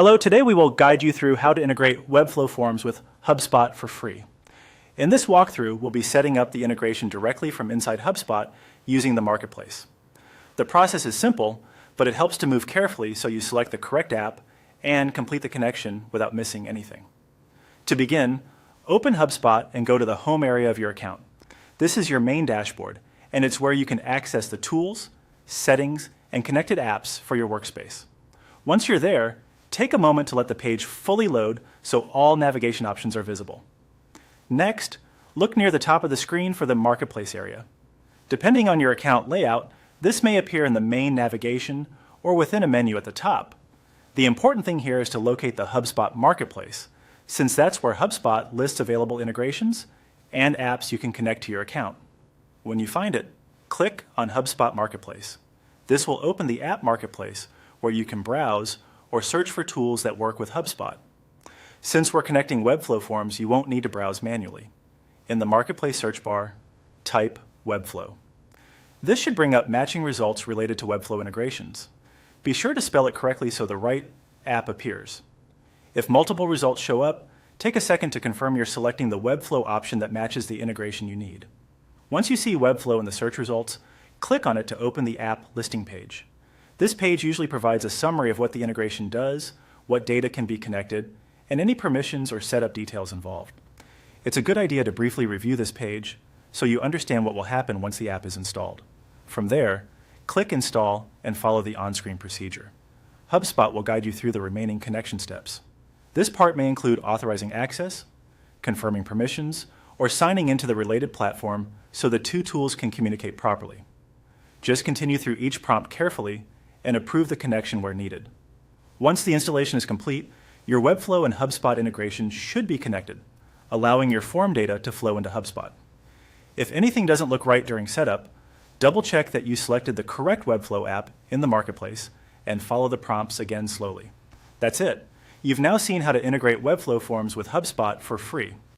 Hello, today we will guide you through how to integrate Webflow Forms with HubSpot for free. In this walkthrough, we'll be setting up the integration directly from inside HubSpot using the marketplace. The process is simple, but it helps to move carefully so you select the correct app and complete the connection without missing anything. To begin, open HubSpot and go to the home area of your account. This is your main dashboard, and it's where you can access the tools, settings, and connected apps for your workspace. Once you're there, take a moment to let the page fully load so all navigation options are visible. Next, look near the top of the screen for the Marketplace area. Depending on your account layout, this may appear in the main navigation or within a menu at the top. The important thing here is to locate the HubSpot Marketplace, since that's where HubSpot lists available integrations and apps you can connect to your account. When you find it, click on HubSpot Marketplace. This will open the App Marketplace where you can browse or search for tools that work with HubSpot. Since we're connecting Webflow Forms, you won't need to browse manually. In the Marketplace search bar, type Webflow. This should bring up matching results related to Webflow integrations. Be sure to spell it correctly so the right app appears. If multiple results show up, take a second to confirm you're selecting the Webflow option that matches the integration you need. Once you see Webflow in the search results, click on it to open the app listing page. This page usually provides a summary of what the integration does, what data can be connected, and any permissions or setup details involved. It's a good idea to briefly review this page so you understand what will happen once the app is installed. From there, click Install and follow the on-screen procedure. HubSpot will guide you through the remaining connection steps. This part may include authorizing access, confirming permissions, or signing into the related platform so the two tools can communicate properly. Just continue through each prompt carefully and approve the connection where needed. Once the installation is complete, your Webflow and HubSpot integration should be connected, allowing your form data to flow into HubSpot. If anything doesn't look right during setup, double-check that you selected the correct Webflow app in the Marketplace and follow the prompts again slowly. That's it. You've now seen how to integrate Webflow Forms with HubSpot for free.